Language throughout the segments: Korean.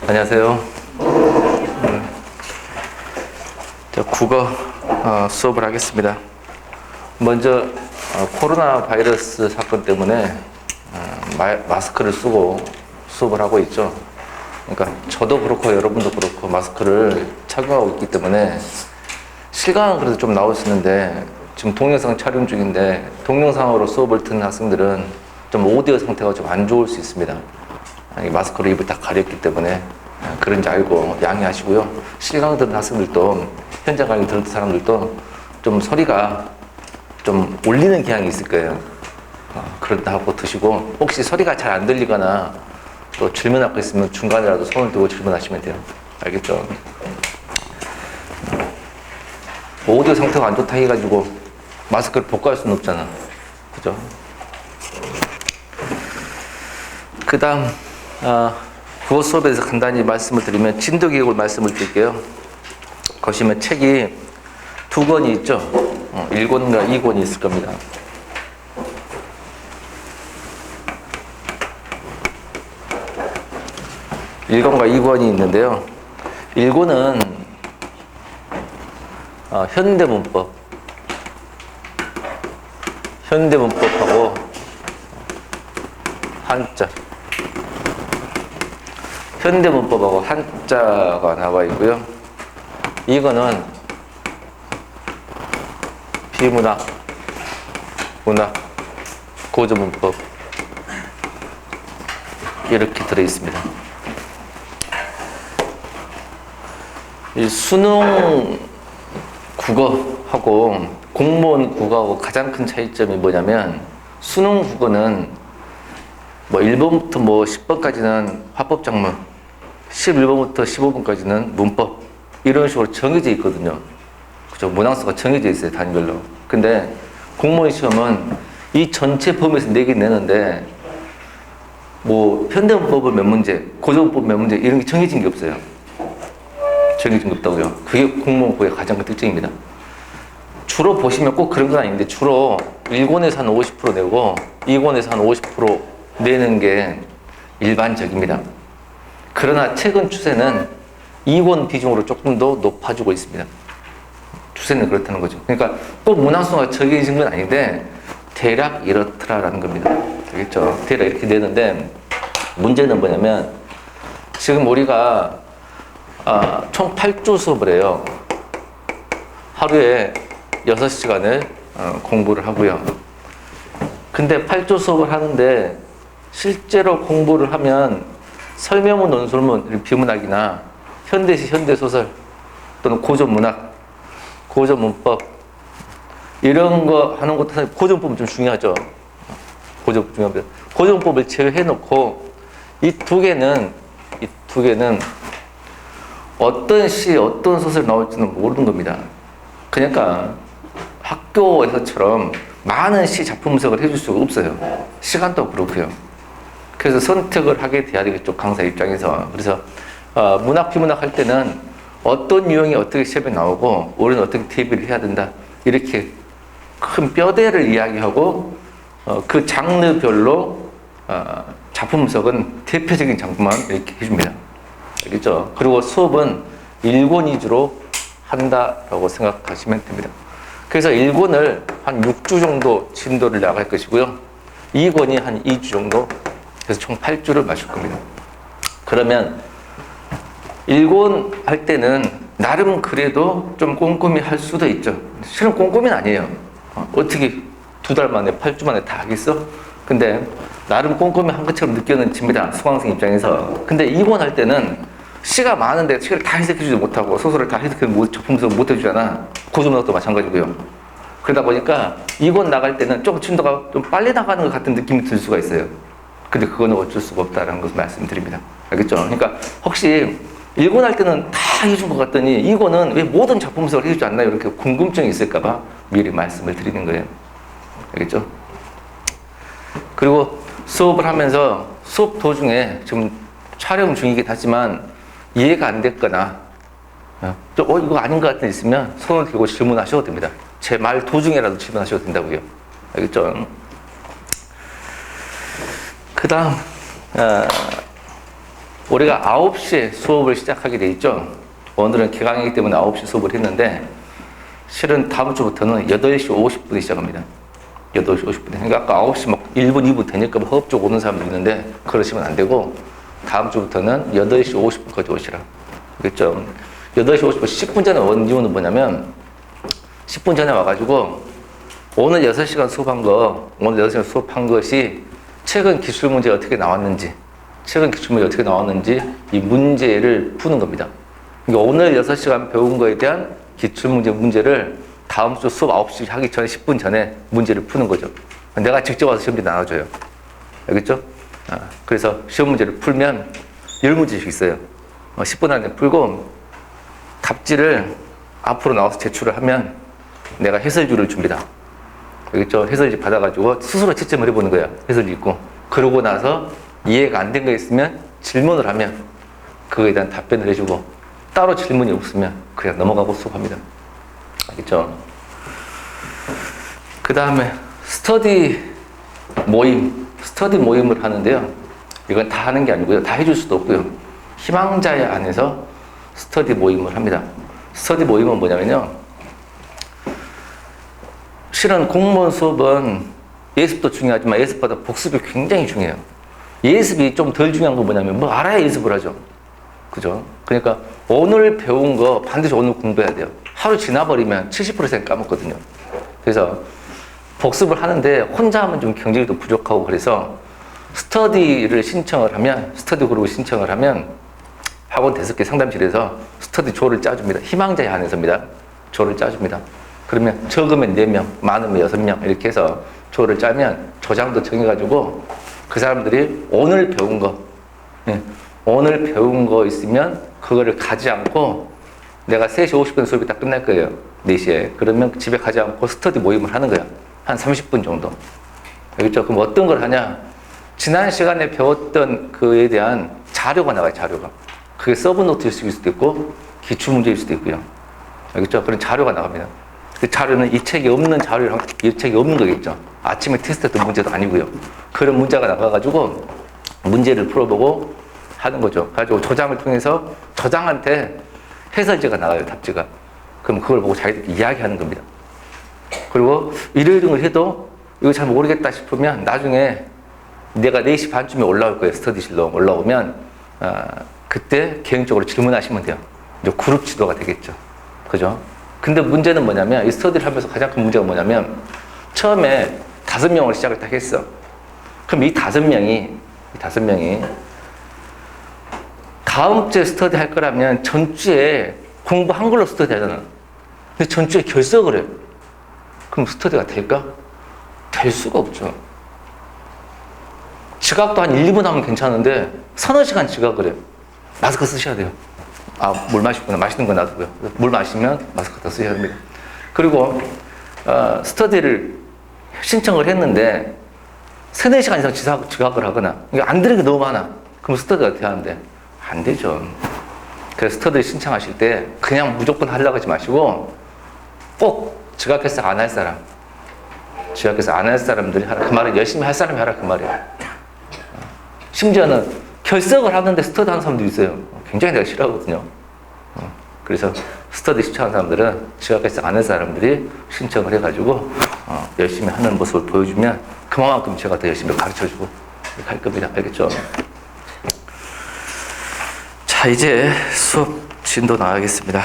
안녕하세요. 국어 수업을 하겠습니다. 먼저 코로나 바이러스 사건 때문에 마스크를 쓰고 수업을 하고 있죠. 그러니까 저도 그렇고 여러분도 그렇고 마스크를 착용하고 있기 때문에 실강은 그래도 좀 나올 수 있는데 지금 동영상 촬영 중인데 동영상으로 수업을 듣는 학생들은 좀 오디오 상태가 좀 안 좋을 수 있습니다. 마스크로 입을 다 가렸기 때문에 그런지 알고 양해하시고요. 실강 듣는 학생들도 현장 강의 듣는 사람들도 좀 소리가 좀 울리는 경향이 있을 거예요. 그렇다 하고 드시고 혹시 소리가 잘 안 들리거나 또 질문하고 있으면 중간이라도 손을 들고 질문하시면 돼요. 알겠죠? 오디오 상태가 안 좋다 해가지고 마스크를 복구할 수는 없잖아. 그죠? 그 다음 국어 수업에서 간단히 말씀을 드리면 진도기록을 말씀을 드릴게요. 보시면 책이 2권이 있죠. 1권과 2권이 있을 겁니다. 1권과 2권이 있는데요. 1권은 현대문법하고 한자, 현대문법하고 한자가 나와 있고요. 이거는 비문학, 문학, 고전문법 이렇게 들어 있습니다. 이 수능 국어하고 공무원 국어하고 가장 큰 차이점이 뭐냐면 수능 국어는 1번부터 10번까지는 화법작문, 11번부터 15번까지는 문법 이런 식으로 정해져 있거든요. 그죠? 문항수가 정해져 있어요, 단위별로. 근데 공무원 시험은 이 전체 범위에서 내긴 내는데 현대문법은 몇 문제, 고전문법 몇 문제 이런 게 정해진 게 없어요. 정해진 게 없다고요. 그게 공무원 국어의 가장 큰 특징입니다. 주로 보시면 꼭 그런 건 아닌데 주로 1권에서 한 50% 내고 2권에서 한 50% 내는 게 일반적입니다. 그러나 최근 추세는 2권 비중으로 조금 더 높아지고 있습니다. 추세는 그렇다는 거죠. 그러니까 꼭 문항수가 정해진 건 아닌데 대략 이렇더라라는 겁니다. 알겠죠? 대략 이렇게 내는데 문제는 뭐냐면 지금 우리가 총 8주 수업을 해요. 하루에 6시간을 공부를 하고요. 근데 8주 수업을 하는데 실제로 공부를 하면 설명문, 논술문, 비문학이나 현대시, 현대소설 또는 고전문학, 고전문법 이런 거 하는 것도 사실 고전법은 좀 중요하죠. 고전법 중요합니다. 고전법을 제외해놓고 이 두 개는 어떤 시, 어떤 소설 나올지는 모르는 겁니다. 그러니까 학교에서처럼 많은 시 작품 분석을 해줄 수가 없어요. 시간도 그렇고요. 그래서 선택을 하게 돼야 되겠죠, 강사 입장에서. 그래서 문학, 비문학 할 때는 어떤 유형이 어떻게 시험에 나오고 우리는 어떻게 대비를 해야 된다 이렇게 큰 뼈대를 이야기하고 그 장르별로 작품 분석은 대표적인 작품만 이렇게 해줍니다. 알겠죠? 그리고 수업은 1권 위주로 한다라고 생각하시면 됩니다. 그래서 1권을 한 6주 정도 진도를 나갈 것이고요. 2권이 한 2주 정도, 그래서 총 8주를 마실 겁니다. 그러면 1권 할 때는 나름 그래도 좀 꼼꼼히 할 수도 있죠. 실은 꼼꼼히는 아니에요. 어떻게 2달 만에 8주 만에 다 하겠어? 근데 나름 꼼꼼히 한 것처럼 느껴집니다. 수강생 입장에서. 근데 2권 할 때는 시가 많은데 책을 다 해석해주지 못하고 소설을 다 해석해서 작품 분석을 못 해주잖아. 고전문학도 마찬가지고요. 그러다 보니까 2권 나갈 때는 조금 진도가 좀 빨리 나가는 것 같은 느낌이 들 수가 있어요. 근데 그거는 어쩔 수가 없다는 것을 말씀드립니다. 알겠죠? 그러니까 혹시 1권 할 때는 다 해준 것 같더니 2권은 왜 모든 작품 분석을 해주지 않나요? 이렇게 궁금증이 있을까봐 미리 말씀을 드리는 거예요. 알겠죠? 그리고 수업을 하면서 수업 도중에 지금 촬영 중이긴 하지만 이해가 안 됐거나 이거 아닌 것 같은 데 있으면 손을 들고 질문하셔도 됩니다. 제 말 도중에라도 질문하셔도 된다고요. 알겠죠? 그 다음 우리가 9시에 수업을 시작하게 돼 있죠. 오늘은 기강이기 때문에 9시 수업을 했는데 실은 다음 주부터는 8시 50분에 시작합니다. 8시 50분에. 그러니까 아까 9시 막 1분, 2분 되니까 허겁지겁 오는 사람도 있는데 그러시면 안 되고 다음 주부터는 8시 50분까지 오시라. 그렇죠? 8시 50분, 10분 전에 온 이유는 뭐냐면 10분 전에 와가지고 오늘 6시간 수업한 거, 오늘 6시간 수업한 것이 최근 기출문제 어떻게 나왔는지, 이 문제를 푸는 겁니다. 그러니까 오늘 6시간 배운 거에 대한 기출문제 문제를 다음 주 수업 9시 하기 전에 10분 전에 문제를 푸는 거죠. 내가 직접 와서 시험지 나눠줘요. 알겠죠? 그래서 시험 문제를 풀면 10문제씩 있어요. 10분 안에 풀고 답지를 앞으로 나와서 제출을 하면 내가 해설지를 줍니다. 알겠죠? 해설지 받아가지고 스스로 채점을 해보는 거야. 해설지 있고. 그러고 나서 이해가 안 된 거 있으면 질문을 하면 그거에 대한 답변을 해주고 따로 질문이 없으면 그냥 넘어가고 수업합니다. 알겠죠? 그 다음에 스터디 모임을 하는데요. 이건 다 하는 게 아니고요. 다 해줄 수도 없고요. 희망자의 안에서 스터디 모임을 합니다. 스터디 모임은 뭐냐면요. 실은 공무원 수업은 예습도 중요하지만 예습보다 복습이 굉장히 중요해요. 예습이 좀 덜 중요한 건 뭐냐면 뭐 알아야 예습을 하죠. 그죠? 그러니까 오늘 배운 거 반드시 오늘 공부해야 돼요. 하루 지나버리면 70% 까먹거든요. 그래서 복습을 하는데 혼자 하면 좀 경쟁도 부족하고 그래서 스터디를 신청을 하면 스터디 그룹을 신청을 하면 학원 대석계 상담실에서 스터디 조를 짜줍니다. 희망자의 한해서입니다. 조를 짜줍니다. 그러면 적으면 4명, 많으면 6명 이렇게 해서 조를 짜면 조장도 정해가지고 그 사람들이 오늘 배운 거 있으면 그거를 가지 않고 내가 3시 50분 수업이 딱 끝날 거예요. 4시에. 그러면 집에 가지 않고 스터디 모임을 하는 거야. 한 30분 정도. 알겠죠? 그럼 어떤 걸 하냐? 지난 시간에 배웠던 그에 대한 자료가 나와요, 자료가. 그게 서브노트일 수도 있고, 기출문제일 수도 있고요. 알겠죠? 그런 자료가 나갑니다. 그 자료는 이 책에 없는 자료랑 이 책에 없는 거겠죠. 아침에 테스트했던 문제도 아니고요. 그런 문제가 나가가지고 문제를 풀어보고 하는 거죠. 가지고 조장을 통해서 조장한테 해설지가 나가요, 답지가. 그럼 그걸 보고 자기들끼리 이야기하는 겁니다. 그리고 이러이러를 해도 이거 잘 모르겠다 싶으면 나중에 내가 4시 반쯤에 올라올 거예요. 스터디실로 올라오면 그때 개인적으로 질문하시면 돼요. 이제 그룹 지도가 되겠죠. 그죠? 근데 문제는 뭐냐면 이 스터디를 하면서 가장 큰 문제가 뭐냐면 처음에 5명을 시작을 딱 했어. 그럼 이 5명이 다음 주에 스터디 할 거라면 전주에 공부 한글로 스터디 하잖아. 근데 전주에 결석을 해. 그럼 스터디가 될까? 될 수가 없죠. 지각도 한 1, 2분 하면 괜찮은데 서너 시간 지각을 해. 마스크 쓰셔야 돼요. 물 마시구나. 마시는 건 놔두고요. 물 마시면 마스크 다 쓰셔야 됩니다. 그리고 스터디를 신청을 했는데 3, 4시간 이상 지각을 하거나 안 되는 게 너무 많아. 그럼 스터디가 어떻게 하는데? 안 되죠. 그래서 스터디 신청하실 때 그냥 무조건 하려고 하지 마시고 꼭 지각해서 안 할 사람들이 하라. 그 말은 열심히 할 사람이 하라 그 말이에요. 심지어는 결석을 하는데 스터디 하는 사람도 있어요. 굉장히 내가 싫어하거든요. 그래서 스터디 신청하는 사람들은 지각해서 안 할 사람들이 신청을 해가지고 열심히 하는 모습을 보여주면 그만큼 제가 더 열심히 가르쳐주고 이렇게 할 겁니다. 알겠죠? 자, 이제 수업 진도 나가겠습니다.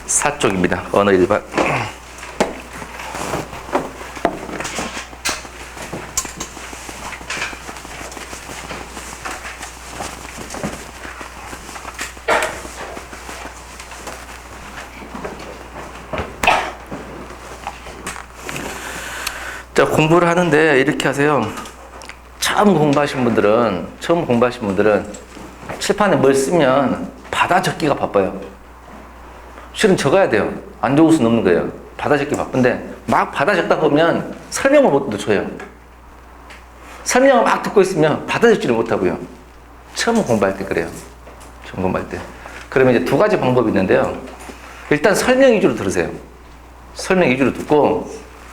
사쪽입니다. 언어 일반. 자, 공부를 하는데 이렇게 하세요. 처음 공부하신 분들은 칠판에 뭘 쓰면 받아 적기가 바빠요. 실은 적어야 돼요. 안 적을 수는 없는 거예요. 받아 적기 바쁜데 막 받아 적다 보면 설명을 못 듣어요. 설명을 막 듣고 있으면 받아 적지를 못하고요. 처음 공부할 때 그래요. 처음 공부할 때. 그러면 이제 2가지 방법이 있는데요. 일단 설명 위주로 들으세요. 설명 위주로 듣고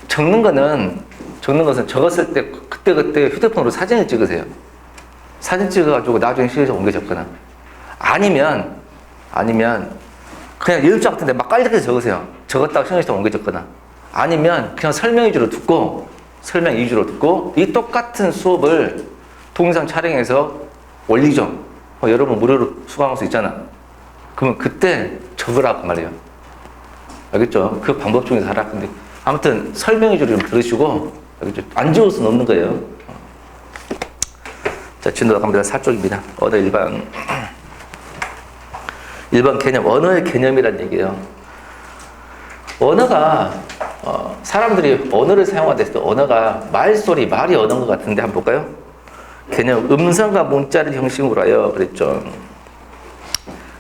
적는 거는 적는 것은 적었을 때 그때그때 휴대폰으로 사진을 찍으세요. 사진 찍어가지고 나중에 시에서 옮겨 적거나 아니면 그냥 연습장 같은 데 막 깔끔하게 적으세요. 적었다가 시에서 옮겨 적거나 아니면 그냥 설명 위주로 듣고 이 똑같은 수업을 동영상 촬영해서 올리죠. 여러분 무료로 수강할 수 있잖아. 그러면 그때 적으라고 말이에요. 알겠죠? 그 방법 중에서 하라. 근데 아무튼 설명 위주로 좀 들으시고, 알겠죠? 안 적을 수는 없는 거예요. 자, 진도 갑니다. 4쪽입니다. 언어 일반. 1번 개념, 언어의 개념이란 얘기예요. 언어가 사람들이 언어를 사용할 때 언어가 말이 언어인 것 같은데 한번 볼까요? 개념, 음성과 문자를 형식으로 하여 그랬죠.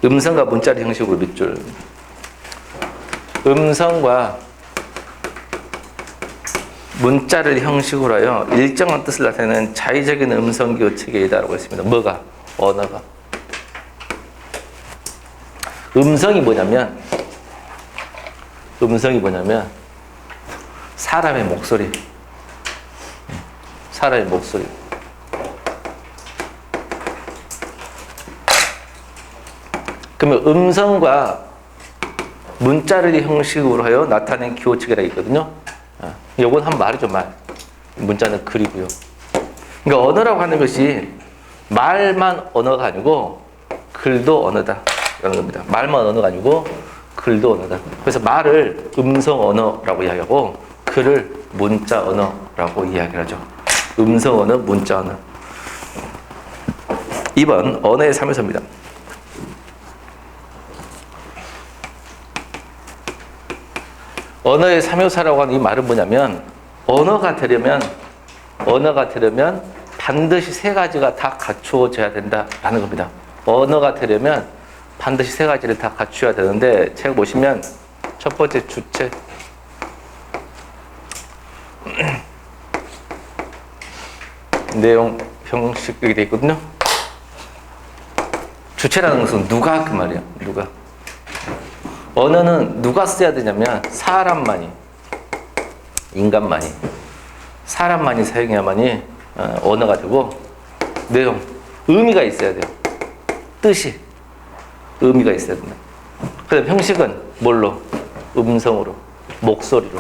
음성과 문자를 형식으로 밑줄. 음성과 문자를 형식으로 하여 일정한 뜻을 나타내는 자의적인 음성기호 체계이다라고 했습니다. 뭐가? 언어가. 음성이 뭐냐면 사람의 목소리. 그러면 음성과 문자를 형식으로 하여 나타낸 기호체계라고 있거든요. 요건 한번 말이죠, 말. 문자는 글이고요. 그러니까 언어라고 하는 것이 말만 언어가 아니고 글도 언어다. 라는 겁니다. 말만 언어가 아니고 글도 언어다. 그래서 말을 음성 언어라고 이야기하고 글을 문자 언어라고 이야기를 하죠. 음성 언어, 문자 언어. 2번 언어의 3요소입니다. 언어의 3요소라고 하는 이 말은 뭐냐면 언어가 되려면 반드시 세 가지가 다 갖추어져야 된다라는 겁니다. 언어가 되려면 반드시 세 가지를 다 갖춰야 되는데 책 보시면 첫 번째 주체, 내용, 형식 이렇게 돼 있거든요. 주체라는 것은 누가 그 말이야. 누가. 언어는 누가 써야 되냐면 인간만이 사용해야만이 언어가 되고 내용, 의미가 있어야 돼요. 뜻이 의미가 있어야 된다. 그다음 형식은 뭘로? 음성으로, 목소리로.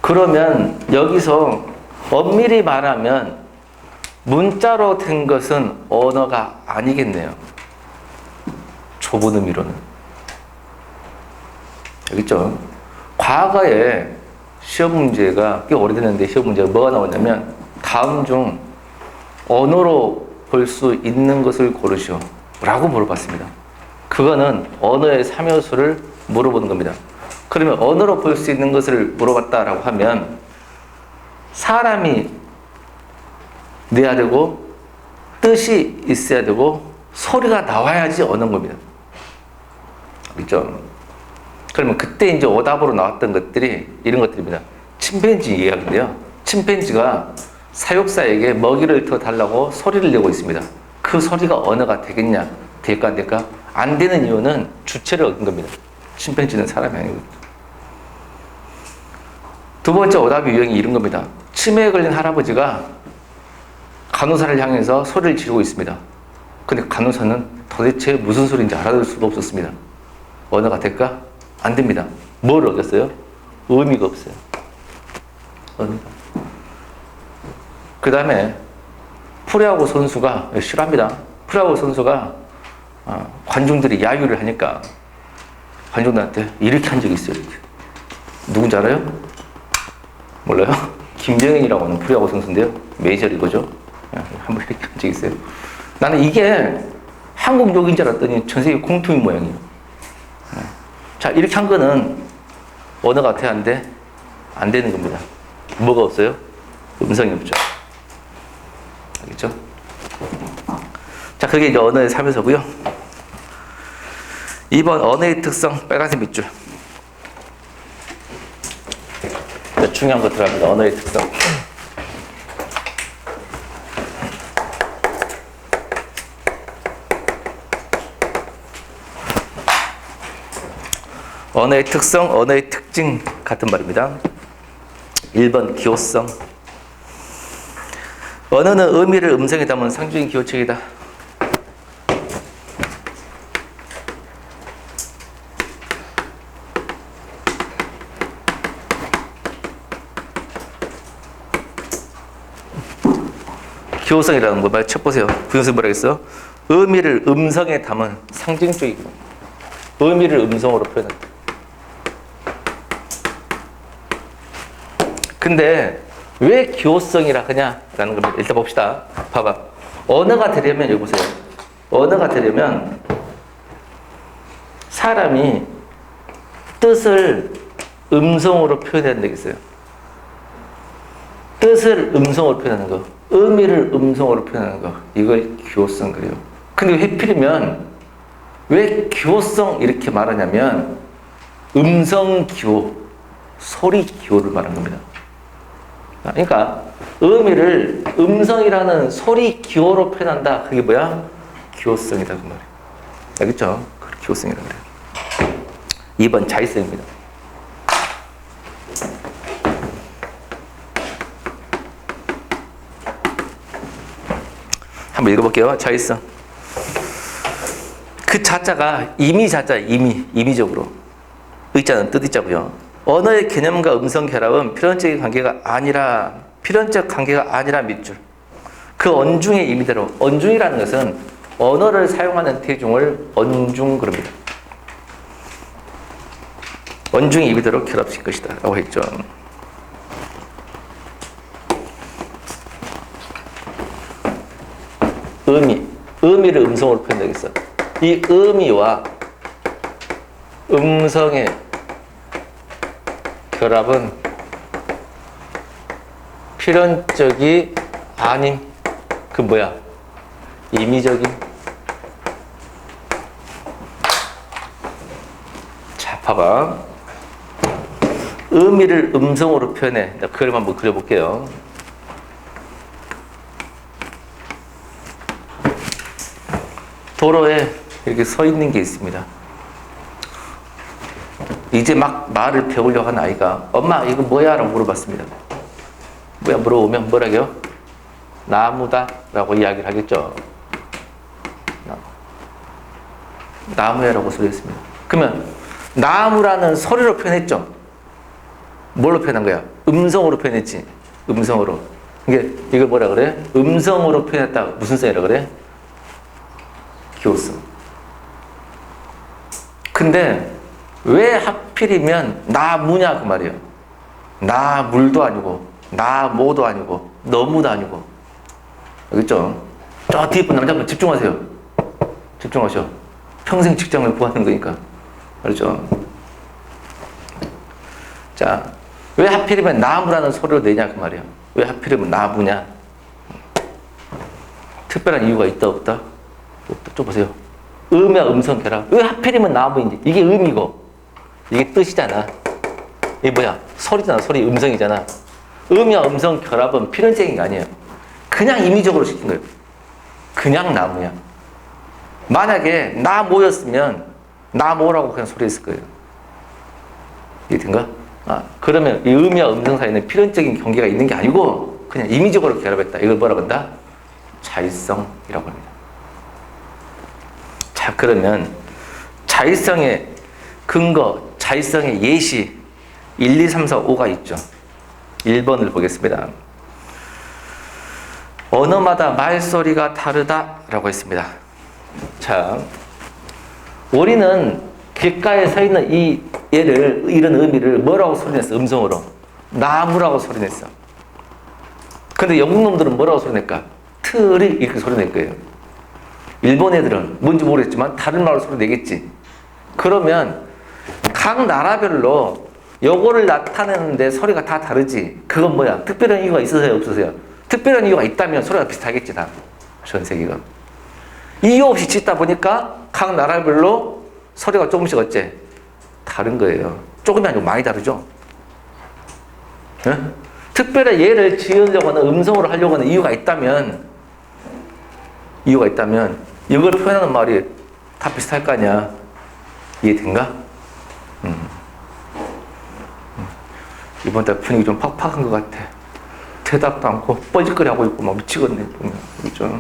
그러면 여기서 엄밀히 말하면 문자로 된 것은 언어가 아니겠네요. 좁은 의미로는. 여기 있죠. 과거에 시험 문제가 꽤 오래됐는데 시험 문제가 뭐가 나오냐면 다음 중 언어로 볼 수 있는 것을 고르시오 라고 물어봤습니다. 그거는 언어의 3요소를 물어보는 겁니다. 그러면 언어로 볼 수 있는 것을 물어봤다라고 하면 사람이 내야 되고 뜻이 있어야 되고 소리가 나와야지 언어인 겁니다. 그렇죠? 그러면 그때 이제 오답으로 나왔던 것들이 이런 것들입니다. 침팬지 이야기인데요. 침팬지가 사육사에게 먹이를 더 달라고 소리를 내고 있습니다. 그 소리가 언어가 되겠냐? 될까 안 될까? 안 되는 이유는 주체를 얻은 겁니다. 침팬지는 사람이 아니고. 두 번째 오답의 유형이 이런 겁니다. 치매에 걸린 할아버지가 간호사를 향해서 소리를 지르고 있습니다. 근데 간호사는 도대체 무슨 소리인지 알아들 수가 없었습니다. 언어가 될까? 안 됩니다. 뭘 얻었어요? 의미가 없어요. 의미가. 그 다음에 프로야구 선수가 싫어합니다. 프로야구 선수가 관중들이 야유를 하니까 관중들한테 이렇게 한 적이 있어요. 이렇게. 누군지 알아요? 몰라요? 김정현이라고 하는 프로야구 선수인데요. 메이저리거죠. 한번 이렇게 한 적이 있어요. 나는 이게 한국 욕인 줄 알았더니 전 세계 공통인 모양이에요. 자, 이렇게 한 거는 언어가 돼야 하는데 안 되는 겁니다. 뭐가 없어요? 음성이 없죠. 알겠죠? 자, 그게 이제 언어의 3요소고요. 2번 언어의 특성, 빨간색 밑줄. 자, 중요한 거 들어갑니다. 언어의 특성. 언어의 특성, 언어의 특징. 특징 같은 말입니다. 1번 기호성. 언어는 의미를 음성에 담은 상징적인 기호책이다. 기호성이라는 거 말 첫 보세요. 부정선 뭐라 했어? 의미를 음성에 담은 상징적이고 의미를 음성으로 표현한다. 근데 왜 기호성이라 하냐라는 겁니다. 일단 봅시다. 봐봐. 언어가 되려면 여기 보세요. 언어가 되려면 사람이 뜻을 음성으로 표현해야 되겠어요. 뜻을 음성으로 표현하는 거, 의미를 음성으로 표현하는 거, 이걸 기호성 그래요. 근데 해필이면 왜 기호성 이렇게 말하냐면 음성 기호, 소리 기호를 말하는 겁니다. 그러니까 의미를 음성이라는 소리 기호로 표현한다. 그게 뭐야? 기호성이다 그 말이에요. 알겠죠? 그걸 기호성이라고 그래요. 2번 자의성입니다. 한번 읽어볼게요. 자의성. 그 자자가 임의 자자, 임의적으로. 의자는 뜻이자고요. 언어의 개념과 음성 결합은 필연적인 관계가 아니라, 필연적 관계가 아니라 밑줄. 그 언중의 의미대로, 언중이라는 것은 언어를 사용하는 대중을 언중 그럽니다. 언중의 의미대로 결합시킬 것이다. 라고 했죠. 의미를 음성으로 표현되겠어. 이 의미와 음성의 결합은 필연적이 아닌 그 뭐야? 임의적인. 자, 봐봐. 의미를 음성으로 표현해. 그림 한번 그려볼게요. 도로에 이렇게 서 있는 게 있습니다. 이제 막 말을 배우려고 하는 아이가 엄마 이거 뭐야? 라고 물어봤습니다. 뭐야? 물어보면 뭐라고요? 나무다 라고 이야기를 하겠죠. 나무야 라고 소리했습니다. 그러면 나무라는 소리로 표현했죠. 뭘로 표현한 거야? 음성으로 표현했지. 음성으로. 이걸 뭐라 그래? 음성으로 표현했다. 무슨 성이라 그래? 기호성. 근데 왜 하필이면 나무냐 그 말이에요. 나물도 아니고 나모도 아니고 너무도 아니고. 알겠죠? 저 뒤에 분 남자분 집중하세요. 집중하셔. 평생 직장을 구하는 거니까. 알죠? 자, 왜 하필이면 나무라는 소리를 내냐 그 말이에요. 왜 하필이면 나무냐? 특별한 이유가 있다 없다? 좀 보세요. 의미와 음성 결합. 왜 하필이면 나무인지. 이게 의미고 이게 뜻이잖아. 이게 뭐야? 소리잖아. 소리 음성이잖아. 의미와 음성 결합은 필연적인 게 아니에요. 그냥 임의적으로 시킨 거예요. 그냥 나무야. 만약에 나모였으면 나모라고 그냥 소리했을 거예요. 이해된가? 그러면 이 의미와 음성 사이에는 필연적인 경계가 있는 게 아니고 그냥 임의적으로 결합했다. 이걸 뭐라고 한다? 자의성이라고 합니다. 자, 그러면 자의성의 근거, 자의성의 예시 1, 2, 3, 4, 5가 있죠. 1번을 보겠습니다. 언어마다 말소리가 다르다라고 했습니다. 자, 우리는 길가에 서 있는 이런 의미를 뭐라고 소리냈어? 음성으로. 나무라고 소리냈어. 근데 영국 놈들은 뭐라고 소리낼까? 틀이 이렇게 소리낼 거예요. 일본 애들은 뭔지 모르겠지만 다른 말로 소리 내겠지. 그러면 각 나라별로 요거를 나타내는데 소리가 다 다르지. 그건 뭐야? 특별한 이유가 있으세요? 없으세요? 특별한 이유가 있다면 소리가 비슷하겠지. 다. 전 세계가. 이유 없이 짓다 보니까 각 나라별로 소리가 조금씩 어째? 다른 거예요. 조금이 아니고 많이 다르죠. 네? 특별히 얘를 지으려고 하는 음성으로 하려고 하는 이유가 있다면 이걸 표현하는 말이 다 비슷할 거 아니야. 이해된가? 이번 달 분위기 좀 팍팍한 것 같아. 대답도 않고 뻘짓거리 하고 있고 막 미치겠네. 그렇죠?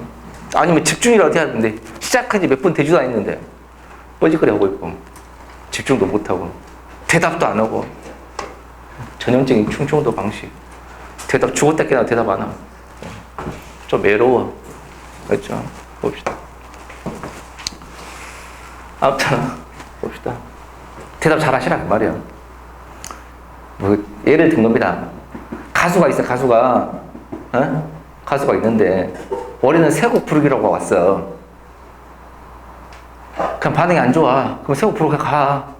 아니면 집중이라도 해야 되는데 시작한 지 몇 분 되지도 않았는데 뻘짓거리 하고 있고 집중도 못하고 대답도 안 하고 전형적인 충청도 방식. 대답 죽었다 깨나 대답 안 하고 좀 외로워. 그렇죠? 봅시다. 아무튼 봅시다. 대답 잘 하시라 그 말이에요. 뭐 예를 든 겁니다. 가수가 있어. 가수가 있는데 원래는 새 곡 부르기라고 왔어. 그럼 반응이 안 좋아. 그럼 새 곡 부르고 가.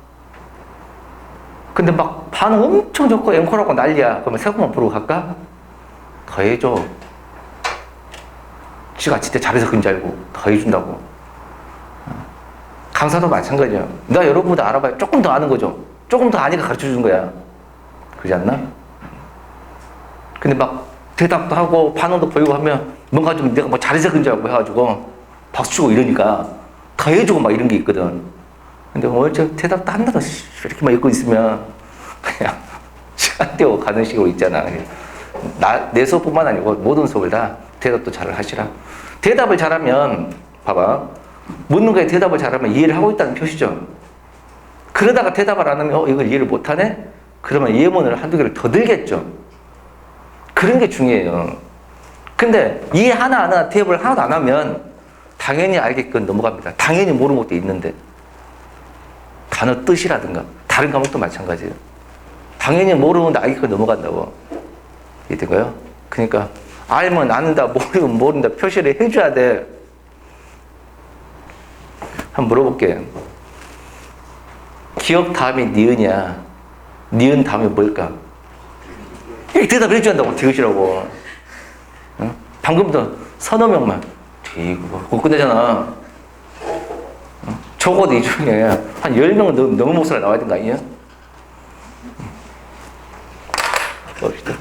근데 막 반응 엄청 좋고 앵콜하고 난리야. 그러면 새 곡만 부르고 갈까? 더 해줘. 지가 진짜 잘해서 그런 줄 알고 더 해준다고. 강사도 마찬가지야. 나 여러분보다 알아봐야 조금 더 아는 거죠. 조금 더 아니까 가르쳐 주는 거야. 그러지 않나? 근데 막 대답도 하고 반응도 보이고 하면 뭔가 좀 내가 뭐 잘해서 그런 줄 알고 해가지고 박수 치고 이러니까 더 해주고 막 이런 게 있거든. 근데 저 대답도 한다고 이렇게만 읽고 있으면 그냥 시간 때우고 가는 식으로 있잖아. 내 수업뿐만 아니고 모든 수업을 다 대답도 잘 하시라. 대답을 잘하면 봐봐. 묻는 거에 대답을 잘하면 이해를 하고 있다는 표시죠. 그러다가 대답을 안 하면 이걸 이해를 못하네? 그러면 예문을 한두 개를 더 들겠죠. 그런 게 중요해요. 근데 이해 하나 대답을 하나도 안 하면 당연히 알겠건 넘어갑니다. 당연히 모르는 것도 있는데 단어 뜻이라든가 다른 과목도 마찬가지예요. 당연히 모르는데 알겠건 넘어간다고. 이해된가요? 그러니까 알면 안다, 모르면 모른다 표시를 해줘야 돼. 한번 물어볼게. 기억 다음에 니은이야. 니은 다음에 뭘까? 이렇게 대답을 해줘야 한다고. 디귿이라고. 응? 방금부터 서너 명만 그거 끝내잖아. 응? 적어도 이 중에 한 10명은 넘은 목소리가 나와야 되는 거 아니야? 봅시다.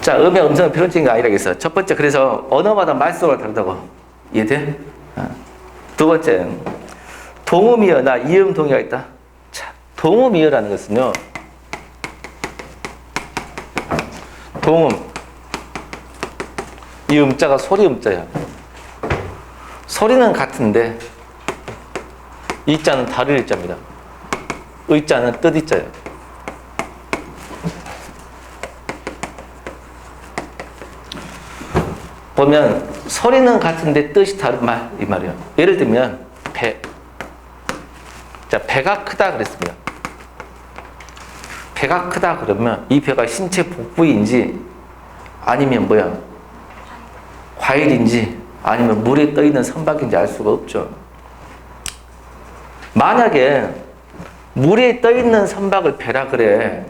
자, 음의 음성은 필연적인 게 아니라겠어. 첫 번째, 그래서 언어마다 말소가 다르다고. 이해돼? 두 번째, 동음이어나 이음동의가 있다. 자, 동음이어라는 것은요, 동음, 이 음자가 소리 음자야. 소리는 같은데 이자는 다른 일자입니다. 의자는 뜻이자예요. 보면 소리는 같은데 뜻이 다른 말, 이 말이에요. 예를 들면 배. 자, 배가 크다 그랬습니다. 배가 크다 그러면 이 배가 신체 복부인지 아니면 뭐야? 과일인지 아니면 물에 떠 있는 선박인지 알 수가 없죠. 만약에 물에 떠 있는 선박을 배라 그래.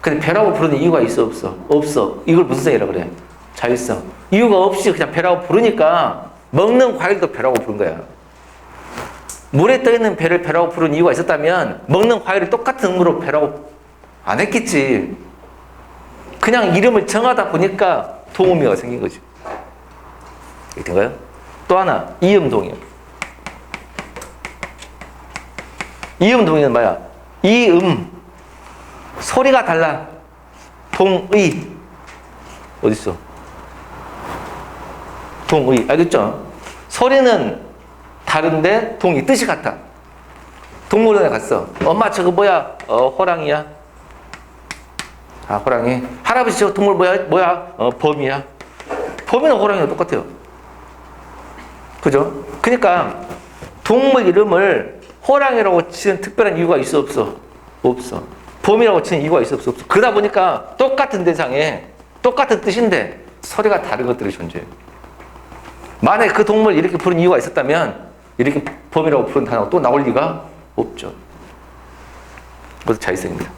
근데 배라고 부르는 이유가 있어 없어? 없어. 이걸 무슨 생이라 그래? 자율성. 이유가 없이 그냥 배라고 부르니까 먹는 과일도 배라고 부른 거야. 물에 떠 있는 배를 배라고 부르는 이유가 있었다면 먹는 과일을 똑같은 음으로 배라고 안 했겠지. 그냥 이름을 정하다 보니까 동음이가 생긴 거지. 이게 된가요? 또 하나, 이음동의. 이음동의는 뭐야? 이음. 소리가 달라. 동의. 어딨어? 동의. 알겠죠? 소리는 다른데 동의. 뜻이 같아. 동물원에 갔어. 엄마 저거 뭐야? 호랑이야. 아, 호랑이. 할아버지 저 동물 뭐야? 범이야. 범이나 호랑이랑 똑같아요. 그죠? 그러니까 동물 이름을 호랑이라고 치는 특별한 이유가 있어 없어? 없어. 범이라고 치는 이유가 있어 없어? 그러다 보니까 똑같은 대상에 똑같은 뜻인데 소리가 다른 것들이 존재해요. 만약에 그 동물 이렇게 부른 이유가 있었다면 이렇게 범이라고 부른 단어가 또 나올 리가 없죠. 그것도 자의성입니다.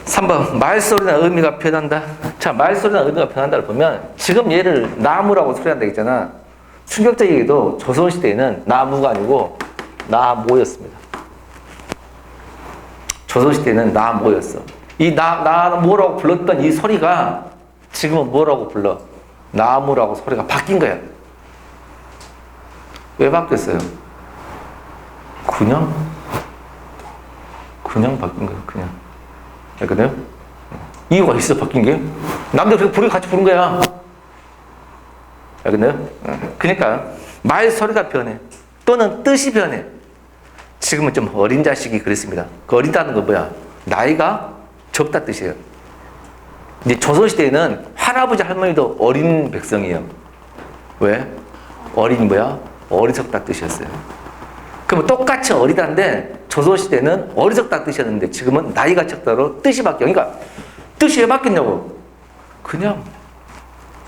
3번, 말소리나 의미가 변한다. 자, 말소리나 의미가 변한다를 보면 지금 얘를 나무라고 소리한다 했잖아. 충격적이게도 조선시대에는 나무가 아니고 나모였습니다. 조선시대에는 나모였어. 이 나모라고 불렀던 이 소리가 지금은 뭐라고 불러? 나무라고 소리가 바뀐 거야. 왜 바뀌었어요? 그냥 그냥 바뀐 거야, 그냥. 알겠나요? 이유가 있어, 바뀐 게. 남들 부르게 같이 부른 거야. 알겠나요? 그러니까 말소리가 변해. 또는 뜻이 변해. 지금은 좀 어린 자식이 그랬습니다. 그 어린다는 건 뭐야? 나이가 적다 뜻이에요. 이제 조선시대에는 할아버지 할머니도 어린 백성이에요. 왜? 어린이 뭐야? 어리석다 뜻이었어요. 그럼 똑같이 어리다인데 조선시대는 어리석다 뜻이었는데 지금은 나이가 적다로 뜻이 바뀌어. 그러니까 뜻이 왜 바뀌냐고? 그냥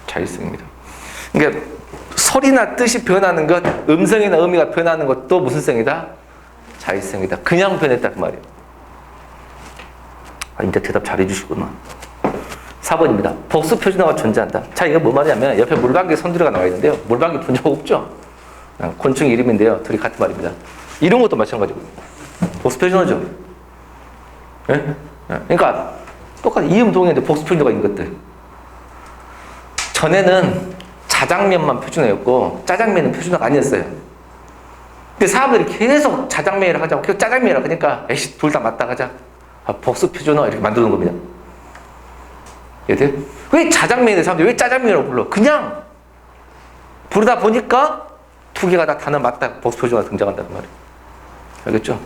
자율성입니다. 그러니까 소리나 뜻이 변하는 것, 음성이나 의미가 변하는 것도 무슨 성이다? 자율성이다. 그냥 변했다 그 말이에요. 이제 대답 잘 해주시구만. 4번입니다. 복수 표준어가 존재한다. 자, 이거 뭐 말이냐면 옆에 물방개 손들이가 나와 있는데요. 물방개 본 적 없죠? 곤충 이름인데요. 둘이 같은 말입니다. 이런 것도 마찬가지고. 복수 표준어죠. 네? 그러니까 똑같은 이음 동의인데 복수 표준어가 있는 것들. 전에는 자장면만 표준어였고 짜장면은 표준어가 아니었어요. 근데 사람들이 계속 자장면이라고 하자고 계속 짜장면이라고 하니까 에이씨 둘 다 맞다 하자. 복수 표준어 이렇게 만드는 겁니다. 왜 자장면인데 사람들이 왜 짜장면이라고 불러? 그냥 부르다 보니까 두 개가 다 단어 맞다 복수 표준어가 등장한다는 말이에요. 알겠죠?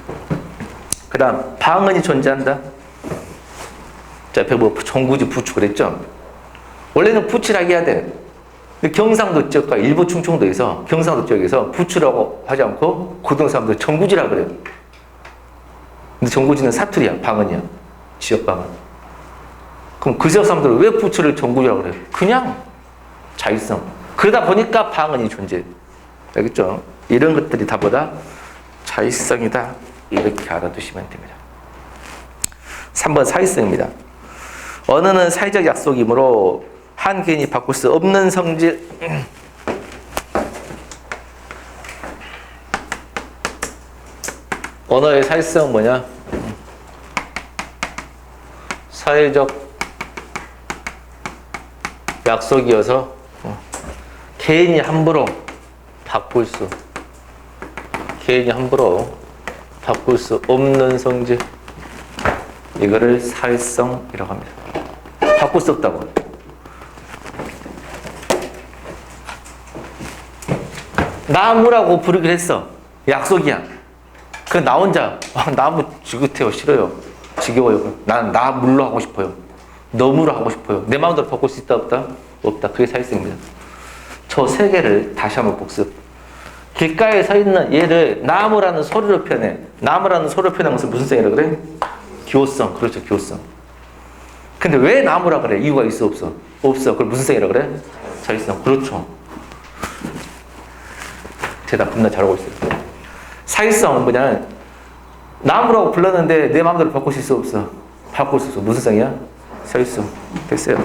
그 다음 방언이 존재한다. 자, 옆에 뭐 정구지 부추 그랬죠? 원래는 부치라고 해야 돼. 근데 경상도 지역과 일부 충청도에서 경상도 지역에서 부추라고 하지 않고 고등 사람들 정구지라고 그래요. 근데 정구지는 사투리야, 방언이야. 지역 방언. 그럼 그 지역 사람들은 왜 부추를 정구지라고 그래요? 그냥 자율성. 그러다 보니까 방언이 존재해. 알겠죠? 이런 것들이 다 보다 자율성이다. 이렇게 알아두시면 됩니다. 3번 사회성입니다. 언어는 사회적 약속이므로 한 개인이 바꿀 수 없는 성질. 언어의 사회성은 뭐냐? 사회적 약속이어서 개인이 함부로 바꿀 수 없는 성질. 이거를 사회성이라고 합니다. 바꿀 수 없다고. 나무라고 부르기로 했어. 약속이야. 그 나 혼자 나무 지긋해요. 싫어요. 지겨워요. 난 나물로 하고 싶어요. 너무로 하고 싶어요. 내 마음대로 바꿀 수 있다 없다? 없다. 그게 사회성입니다. 저 세 개를 다시 한번 복습. 길가에 서 있는 얘를 나무라는 소리로 표현해. 나무라는 소리로 표현한 것은 무슨 성이라고 그래? 기호성. 그렇죠. 기호성. 근데 왜 나무라 그래? 이유가 있어 없어? 없어. 그걸 무슨 성이라고 그래? 자율성. 그렇죠. 대답 겁나 잘하고 있어요. 사회성은 뭐냐? 나무라고 불렀는데 내 마음대로 바꿀 수 있어 없어? 바꿀 수 있어. 무슨 성이야? 사회성. 됐어요.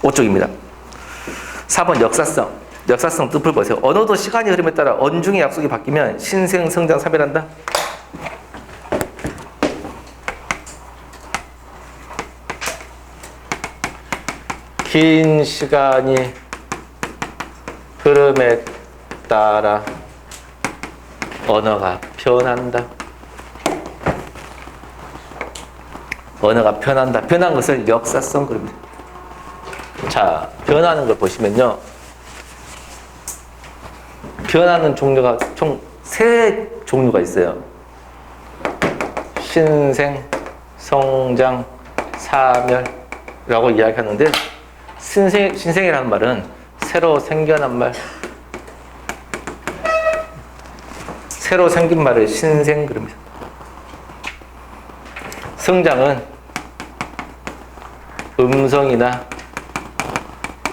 5쪽입니다. 4번 역사성. 역사성 뜻을 보세요. 언어도 시간이 흐름에 따라 언중의 약속이 바뀌면 신생, 성장, 사별한다. 긴 시간이 흐름에 따라 언어가 변한다. 언어가 변한다. 변한 것을 역사성 그럽니다. 자, 변하는 걸 보시면요. 변하는 종류가 총 3종류가 있어요. 신생, 성장, 사멸이라고 이야기하는데 신생이라는 말은 새로 생겨난 말, 새로 생긴 말을 신생 그럽니다. 성장은 음성이나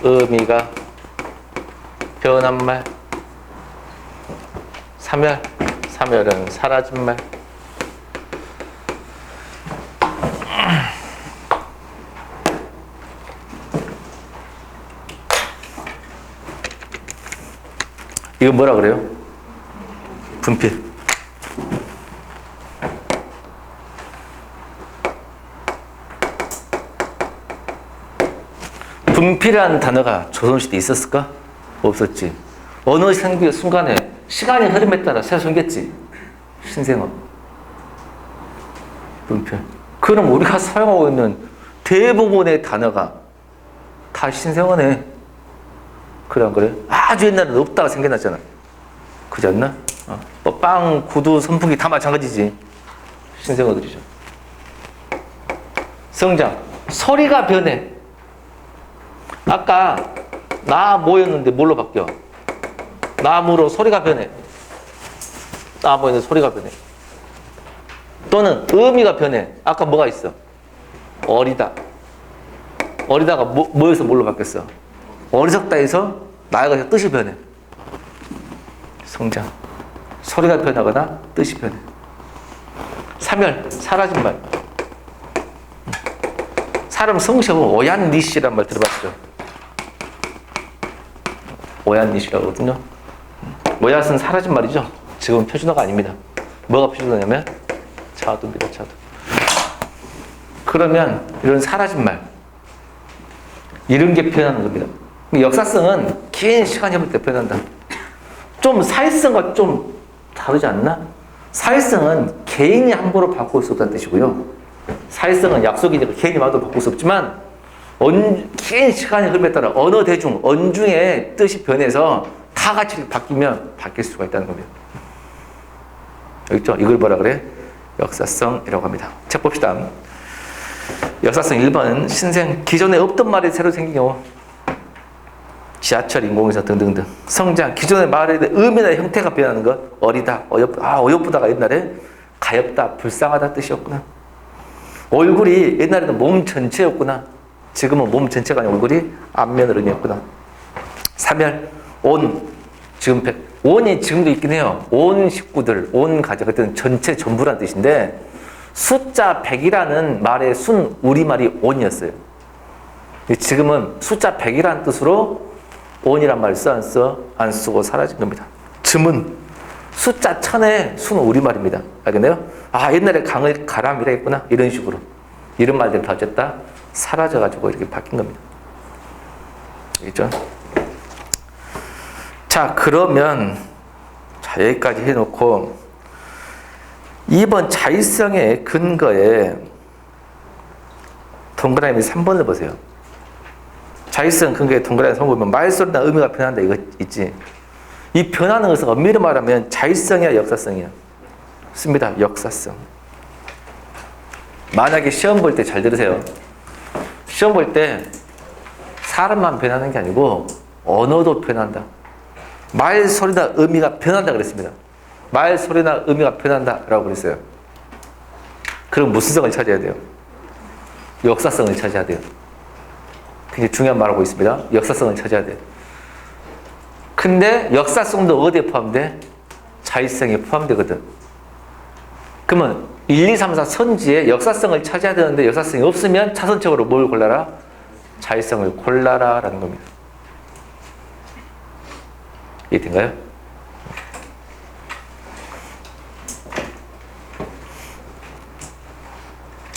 의미가 변한 말. 사멸은 사라진 말. 이거 뭐라 그래요? 분필. 분필이라는 단어가 조선시대에 있었을까? 없었지. 어느 생기의 순간에 시간의 흐름에 따라 새로 생겼지. 신생어. 분표. 그럼 우리가 사용하고 있는 대부분의 단어가 다 신생어네. 그래 안 그래? 아주 옛날에는 없다가 생겨났잖아. 그지 않나? 뭐 빵, 구두, 선풍기 다 마찬가지지. 신생어들이죠. 성장. 소리가 변해. 아까 나 뭐였는데 뭘로 바뀌어? 나무로 소리가 변해. 나무에는 소리가 변해. 또는 의미가 변해. 아까 뭐가 있어? 어리다. 어리다가 뭐에서 뭘로 바뀌었어? 어리석다에서 나이가 뜻이 변해. 성장. 소리가 변하거나 뜻이 변해. 사멸. 사라진 말. 사람 성씨하고 오얀니시란 말 들어봤죠? 오얀니시라고 하거든요. 오얏은 사라진 말이죠. 지금은 표준어가 아닙니다. 뭐가 표준어냐면 자두입니다. 자두. 그러면 이런 사라진 말 이런 게 표현하는 겁니다. 역사성은 긴 시간이 흐를 때 표현한다. 좀 사회성과 좀 다르지 않나? 사회성은 개인이 함부로 바꿀 수 없다는 뜻이고요. 사회성은 약속이니까 개인이 마음대로 바꿀 수 없지만 긴 시간이 흐름에 따라 언어 대중, 언중의 뜻이 변해서 다 같이 바뀌면 바뀔 수가 있다는 겁니다. 여기 있죠? 이걸 뭐라 그래? 역사성이라고 합니다. 책 봅시다. 역사성 1번 신생. 기존에 없던 말이 새로 생긴 경우. 지하철, 인공위성 등등등. 성장. 기존의 말에 대한 의미나 형태가 변하는 것. 어리다, 어여쁘다. 어여쁘다가 옛날에 가엽다, 불쌍하다 뜻이었구나. 얼굴이 옛날에는 몸 전체였구나. 지금은 몸 전체가 아니라 얼굴이 앞면을 의미했구나. 사멸. 온. 지금 온이 지금도 있긴 해요. 온 식구들, 온 가족. 그때는 전체 전부란 뜻인데 숫자 100이라는 말의 순 우리말이 온이었어요. 지금은 숫자 100이라는 뜻으로 온이란 말 써, 안 써? 안 쓰고 사라진 겁니다. 즈문. 숫자 1000의 순 우리말입니다. 알겠나요? 아, 옛날에 강을 가람이라 했구나. 이런 식으로. 이런 말들이 다 어쨌다 사라져가지고 이렇게 바뀐 겁니다. 알겠죠? 자, 그러면 자, 여기까지 해놓고 2번 자의성의 근거에 동그라미 3번을 보세요. 자의성 근거에 동그라미 3번 보면 말소리나 의미가 변한다 이거 있지. 이 변하는 것은 엄밀히 말하면 자의성이야 역사성이야? 씁니다. 역사성. 만약에 시험 볼 때 잘 들으세요. 시험 볼 때 사람만 변하는 게 아니고 언어도 변한다. 말, 소리나 의미가 변한다 그랬습니다. 말, 소리나 의미가 변한다라고 그랬어요. 그럼 무슨 성을 찾아야 돼요? 역사성을 찾아야 돼요. 굉장히 중요한 말하고 있습니다. 역사성을 찾아야 돼요. 근데 역사성도 어디에 포함돼? 자의성에 포함되거든. 그러면 1, 2, 3, 4 선지에 역사성을 찾아야 되는데 역사성이 없으면 차선책으로 뭘 골라라? 자의성을 골라라 라는 겁니다. 이해된가요?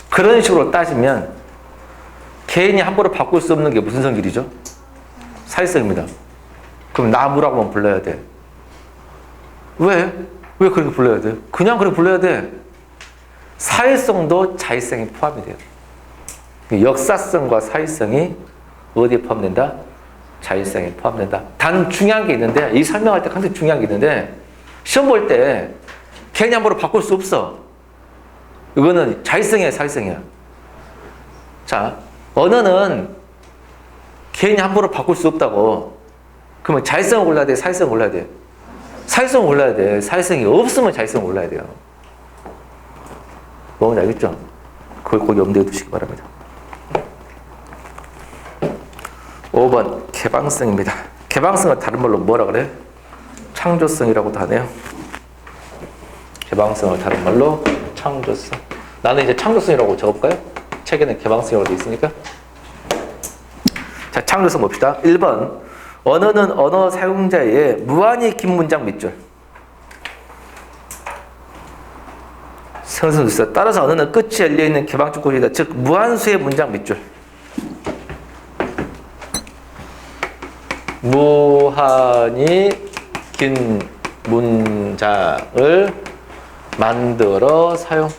그런 식으로 따지면 개인이 함부로 바꿀 수 없는 게 무슨 성질이죠? 사회성입니다. 그럼 나무라고만 불러야 돼. 왜? 왜 그렇게 불러야 돼? 그냥 그렇게 불러야 돼. 사회성도 자의성이 포함이 돼요. 역사성과 사회성이 어디에 포함된다? 자의성에 포함된다. 단 중요한 게 있는데 이 설명할 때 굉장히 중요한 게 있는데 시험 볼 때 괜히 함부로 바꿀 수 없어. 이거는 자의성이야 사회성이야. 자, 언어는 괜히 함부로 바꿀 수 없다고. 그러면 자의성을 골라야 돼? 사회성을 골라야 돼? 사회성을 골라야 돼. 사회성이 없으면 자의성을 골라야 돼요. 뭔지 알겠죠? 그걸 꼭 염두에 두시기 바랍니다. 5번 개방성입니다. 개방성은 다른 말로 뭐라 그래? 창조성이라고도 하네요. 개방성을 다른 말로 창조성. 나는 이제 창조성이라고 적어볼까요? 책에는 개방성이라고 되어 있으니까. 자, 창조성 봅시다. 1번 언어는 언어 사용자의 무한히 긴 문장 밑줄. 선수있어. 따라서 언어는 끝이 열려있는 개방적 구조이다. 즉 무한수의 문장 밑줄. 무한히 긴 문장을 만들어 사용.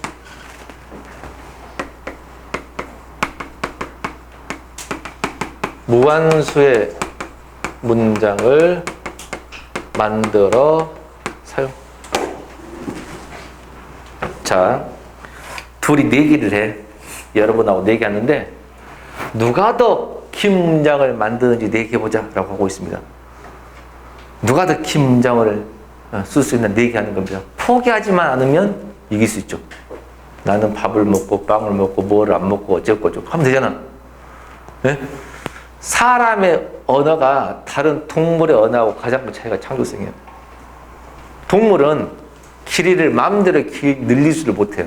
무한수의 문장을 만들어 사용. 자, 둘이 내기를 해. 여러분하고 내기하는데 누가 더 긴 문장을 만드는지 내기해보자 라고 하고 있습니다. 누가 더 긴 문장을 쓸 수 있는 내기하는 겁니다. 포기하지만 않으면 이길 수 있죠. 나는 밥을 먹고 빵을 먹고 뭐를 안 먹고 어쩌고저쩌고 하면 되잖아. 네? 사람의 언어가 다른 동물의 언어하고 가장 큰 차이가 창조성이에요. 동물은 길이를 마음대로 늘리지를 못해요.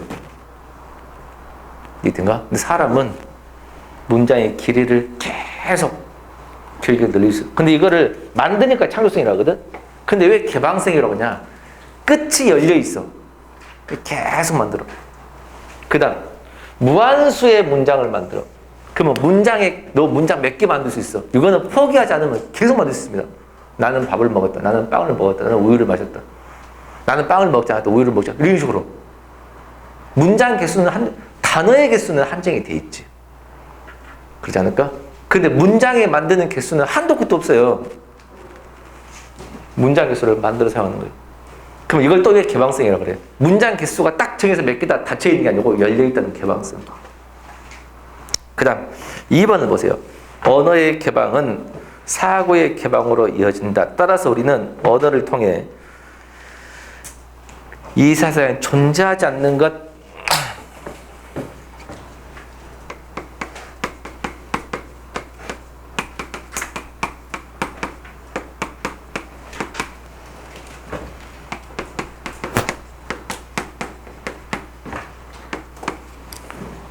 이해된가? 근데 사람은 문장의 길이를 계속 길게 늘릴 수 있어요. 근데 이거를 만드니까 창조성이라고 하거든? 근데 왜 개방성이라고 하냐? 끝이 열려 있어. 계속 만들어. 그 다음, 무한수의 문장을 만들어. 그러면 너 문장 몇 개 만들 수 있어. 이거는 포기하지 않으면 계속 만들 수 있습니다. 나는 밥을 먹었다. 나는 빵을 먹었다. 나는 우유를 마셨다. 나는 빵을 먹지 않았다. 우유를 먹지 않았다. 이런 식으로. 문장 개수는 단어의 개수는 한정이 돼 있지. 그렇지 않을까? 근데 문장에 만드는 개수는 한도 끝도 없어요. 문장 개수를 만들어 사용하는 거예요. 그럼 이걸 또 왜 개방성이라고 그래요? 문장 개수가 딱 정해서 몇 개 다 닫혀있는 게 아니고 열려있다는 개방성. 그 다음 2번을 보세요. 언어의 개방은 사고의 개방으로 이어진다. 따라서 우리는 언어를 통해 이 세상에 존재하지 않는 것,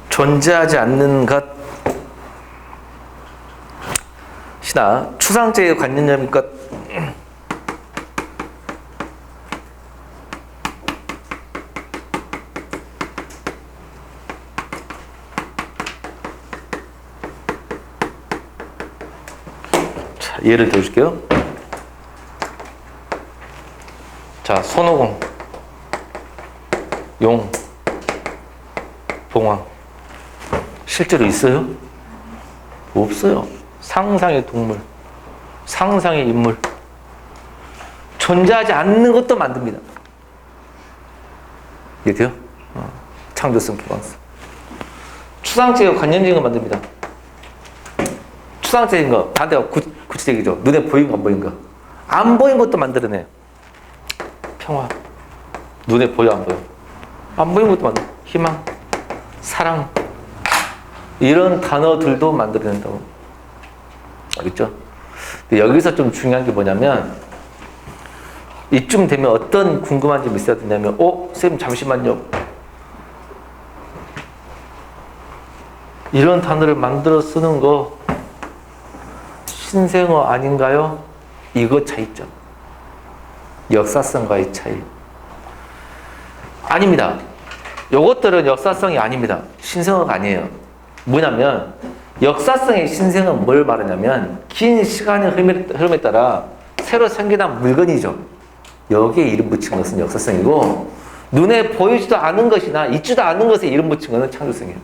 존재하지 않는 것이나 추상적인 관념인 것, 자, 예를 들어줄게요. 자, 손오공, 용, 봉황. 실제로 있어요? 없어요. 상상의 동물, 상상의 인물. 존재하지 않는 것도 만듭니다. 이해돼요? 창조성, 개방성. 추상적이고 관념적인 거 만듭니다. 추상적인 거, 반대가 구체적이죠. 눈에 보인 거, 안 보인 거. 안 보인 것도 만들어내요. 평화. 눈에 보여, 안 보여? 안 보인 것도 만들어. 희망, 사랑. 이런 단어들도 만들어낸다고. 알겠죠? 근데 여기서 좀 중요한 게 뭐냐면, 이쯤 되면 어떤 궁금한 점이 있어야 되냐면, 선생님, 잠시만요. 이런 단어를 만들어 쓰는 거, 신생어 아닌가요? 이거 차이점. 역사성과의 차이. 아닙니다. 요것들은 역사성이 아닙니다. 신생어가 아니에요. 뭐냐면 역사성의 신생은 뭘 말하냐면 긴 시간의 흐름에 따라 새로 생겨난 물건이죠. 여기에 이름 붙인 것은 역사성이고 눈에 보이지도 않은 것이나 있지도 않은 것에 이름 붙인 것은 창조성이에요.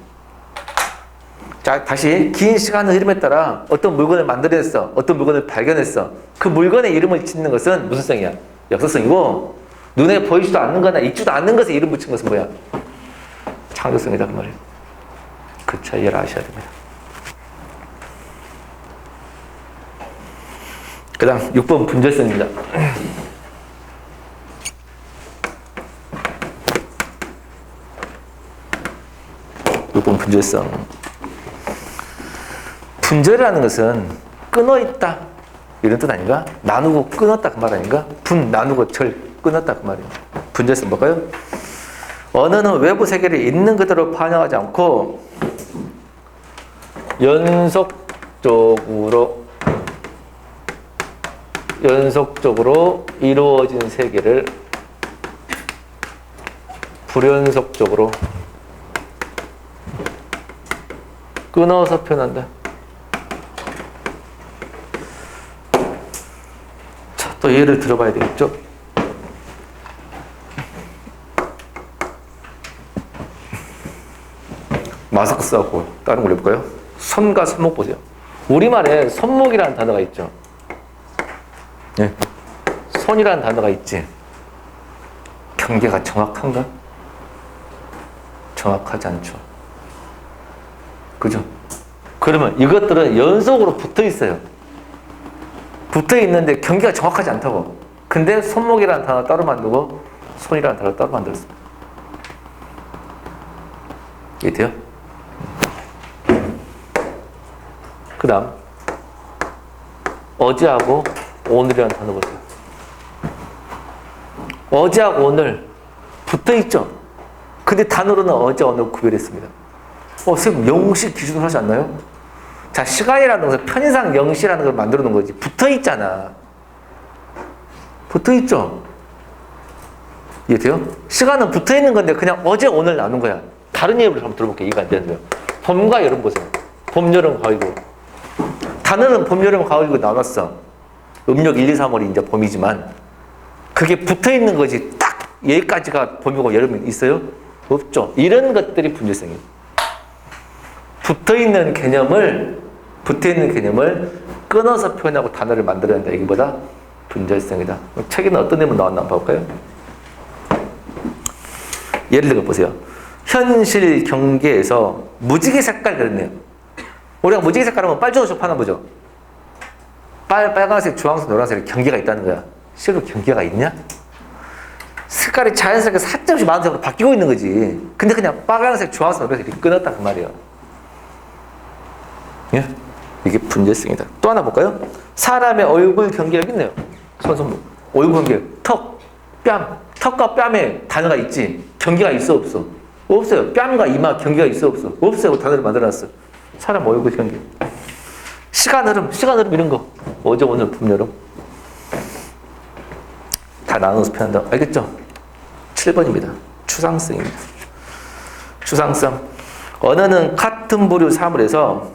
자, 다시 긴 시간의 흐름에 따라 어떤 물건을 만들어냈어. 어떤 물건을 발견했어. 그 물건에 이름을 짓는 것은 무슨 성이야? 역사성이고 눈에 보이지도 않는 거나 있지도 않는 것에 이름 붙인 것은 뭐야? 창조성이다 그 말이에요. 그 차이를 아셔야 됩니다. 그 다음 6번 분절성입니다. 6번 분절성. 분절이라는 것은 끊어있다 이런 뜻 아닌가? 나누고 끊었다 그 말 아닌가? 나누고 절 끊었다 그 말이에요. 분절성 볼까요? 언어는 외부 세계를 있는 그대로 반영하지 않고 연속적으로 이루어진 세계를 불연속적으로 끊어서 표현한다. 자, 또 예를 들어봐야 되겠죠? 마스크 쓰고 다른 걸 해볼까요? 손과 손목 보세요. 우리말에 손목이라는 단어가 있죠. 네. 손이라는 단어가 있지. 경계가 정확한가? 정확하지 않죠. 그죠? 그러면 이것들은 연속으로 붙어 있어요. 붙어 있는데 경계가 정확하지 않다고. 근데 손목이라는 단어 따로 만들고 손이라는 단어 따로 만들었어. 이해돼요? 그 다음 어제하고 오늘이라는 단어 보세요. 어제하고 오늘 붙어 있죠. 근데 단어로는 어제 오늘 구별했습니다. 선생님 영시 기준으로 하지 않나요? 자, 시간이라는 것은 편의상 영시라는 걸 만들어 놓은 거지. 붙어 있잖아. 붙어 있죠. 이해돼요? 시간은 붙어 있는 건데 그냥 어제 오늘 나눈 거야. 다른 예를 한번 들어볼게요. 이해가 안 되는데요. 봄과 여름 보세요. 봄, 여름, 가을이고. 단어는 봄, 여름, 가을이고 나눴어. 음력 1, 2, 3월이 이제 봄이지만 그게 붙어 있는 거지. 딱 여기까지가 봄이고 여름이 있어요? 없죠. 이런 것들이 분열성이에요. 붙어 있는 개념을 끊어서 표현하고 단어를 만들어야 한다. 이기보다 분절성이다. 책에는 어떤 내용 나왔나 한번 볼까요? 예를 들어 보세요. 현실 경계에서 무지개 색깔 그랬네요. 우리가 무지개 색깔 하면 빨주노초 하나 보죠. 빨간색, 주황색, 노란색 경계가 있다는 거야. 실로 경계가 있냐? 색깔이 자연스럽게 살짝씩 많은 색으로 바뀌고 있는 거지. 근데 그냥 빨간색, 주황색, 노란색 이렇게 끊었다 그 말이에요. 예? 이게 분절성이다. 또 하나 볼까요? 사람의 얼굴 경계가 있네요. 손, 얼굴 경계, 턱, 뺨. 턱과 뺨에 단어가 있지. 경계가 있어 없어? 없어요. 뺨과 이마 경계가 있어 없어? 없어요. 단어를 만들어놨어. 사람 얼굴 경계. 시간 흐름 이런 거. 어제 오늘 봄 여름. 다 나눠서 표현한다. 알겠죠? 7번입니다. 추상성입니다. 추상성. 언어는 같은 부류 사물에서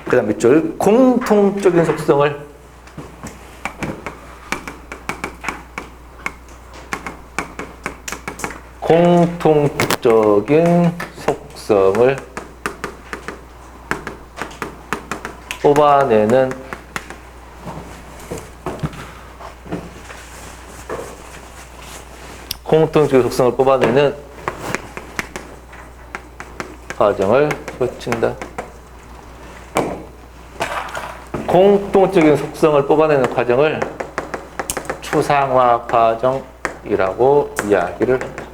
그 다음 밑줄 공통적인 속성을 뽑아내는 공통적인 속성을 뽑아내는 과정을 거친다. 공통적인 속성을 뽑아내는 과정을 추상화 과정이라고 이야기를 합니다.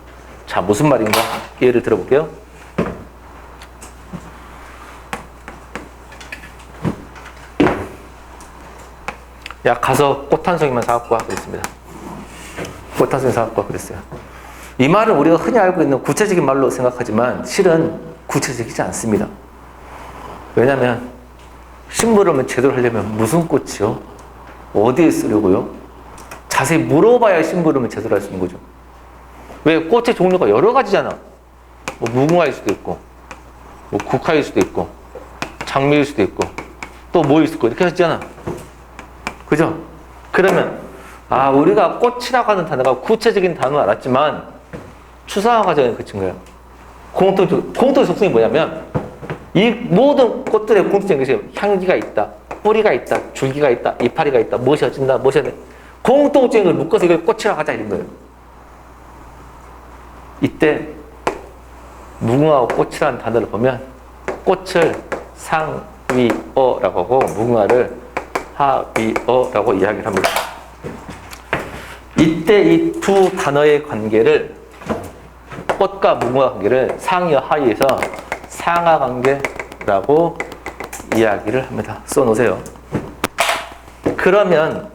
자, 무슨 말인가? 예를 들어볼게요. 야, 가서 꽃 한 송이만 사갖고 와 그랬습니다. 꽃 한 송이 사갖고 와 그랬어요. 이 말은 우리가 흔히 알고 있는 구체적인 말로 생각하지만 실은 구체적이지 않습니다. 왜냐하면 심부름을 제대로 하려면 무슨 꽃이요? 어디에 쓰려고요? 자세히 물어봐야 심부름을 제대로 할 수 있는 거죠. 왜? 꽃의 종류가 여러 가지잖아. 뭐 무궁화일 수도 있고, 뭐 국화일 수도 있고, 장미일 수도 있고, 또 뭐 있을 거 이렇게 하잖아. 그죠? 그러면 우리가 꽃이라고 하는 단어가 구체적인 단어는 알았지만 추상화 과정에 그친 거예요. 공통적 속성이 뭐냐면 이 모든 꽃들의 공통적인 것이 향기가 있다, 뿌리가 있다, 줄기가 있다, 이파리가 있다, 무엇이 어쩐다, 무엇이 어쩐다. 공통적인 걸 묶어서 이걸 꽃이라고 하자 이런 거예요. 이때 무궁화와 꽃이라는 단어를 보면 꽃을 상위어라고 하고 무궁화를 하위어라고 이야기를 합니다. 이때 이 두 단어의 관계를 꽃과 무궁화 관계를 상위와 하위에서 상하 관계라고 이야기를 합니다. 써놓으세요. 그러면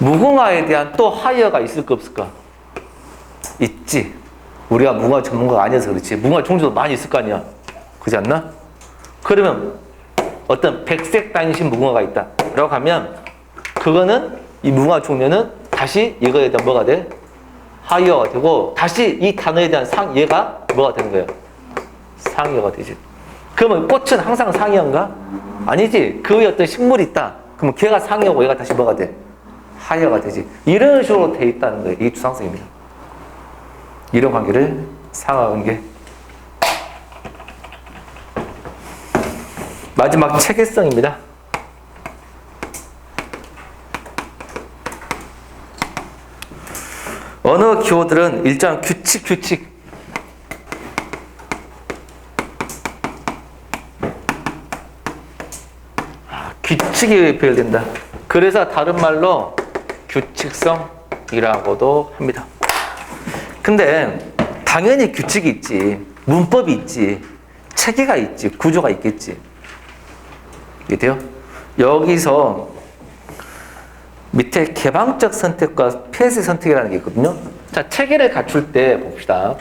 무궁화에 대한 또 하위어가 있을까 없을까? 있지. 우리가 무궁화 전문가가 아니어서 그렇지. 무궁화 종류도 많이 있을 거 아니야. 그렇지 않나? 그러면 어떤 백색 단신 무궁화가 있다 라고 하면 그거는 이 무궁화 종류는 다시 이거에 대한 뭐가 돼? 하위어가 되고 다시 이 단어에 대한 얘가 뭐가 되는 거예요? 상위어가 되지. 그러면 꽃은 항상 상위어인가? 아니지. 그 위에 어떤 식물이 있다. 그러면 걔가 상위어고 얘가 다시 뭐가 돼? 하위어가 되지. 이런 식으로 돼 있다는 거예요. 이게 추상성입니다. 이런 관계를 상하 관계. 마지막 체계성입니다. 언어 기호들은 일정한 규칙. 규칙에 배열된다. 그래서 다른 말로 규칙성이라고도 합니다. 근데 당연히 규칙이 있지, 문법이 있지, 체계가 있지, 구조가 있겠지. 이해돼요? 여기서 밑에 개방적 선택과 폐쇄 선택이라는 게 있거든요. 자, 체계를 갖출 때 봅시다.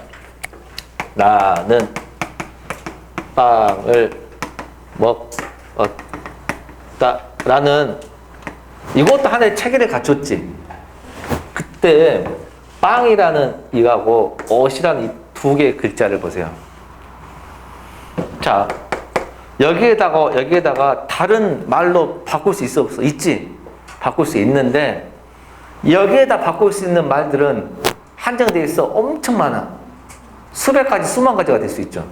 나는 빵을 먹었다 라는 이것도 하나의 체계를 갖췄지. 그때 빵이라는 이하고 옷이라는 이 두 개의 글자를 보세요. 자, 여기에다가 다른 말로 바꿀 수 있어 없어? 있지? 바꿀 수 있는데 여기에다 바꿀 수 있는 말들은 한정되어 있어. 엄청 많아. 수백 가지, 수만 가지가 될 수 있죠.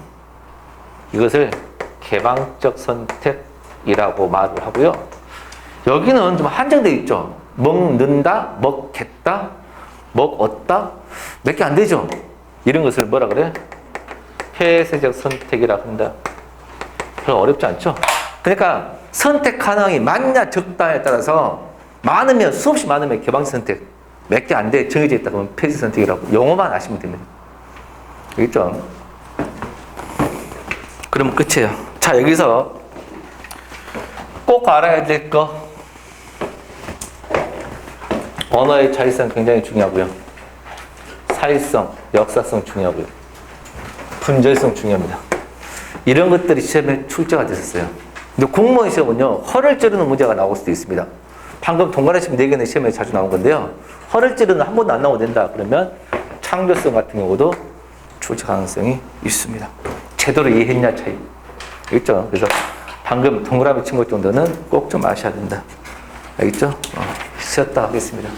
이것을 개방적 선택이라고 말을 하고요. 여기는 좀 한정되어 있죠. 먹는다, 먹겠다, 먹었다, 몇 개 안 되죠. 이런 것을 뭐라 그래? 폐쇄적 선택이라고 한다. 별로 어렵지 않죠? 그러니까 선택 가능이 많냐 적다에 따라서 많으면, 수없이 많으면 개방적 선택, 몇 개 안 돼 정해져 있다 그러면 폐쇄 선택이라고. 용어만 아시면 됩니다. 알겠죠? 그럼 끝이에요. 자, 여기서 꼭 알아야 될 거, 언어의 자율성 굉장히 중요하고요. 사실성, 역사성 중요하고요. 분절성 중요합니다. 이런 것들이 시험에 출제가 됐었어요. 근데 공무원 시험은요, 허를 찌르는 문제가 나올 수도 있습니다. 방금 동그라미 시험 4개는 시험에 자주 나온 건데요. 허를 찌르는 한 번도 안 나오고 된다 그러면 창조성 같은 경우도 출제 가능성이 있습니다. 제대로 이해했냐 차이. 알겠죠? 그래서 방금 동그라미 친 것 정도는 꼭 좀 아셔야 된다. 알겠죠? 쉬었다 하겠습니다.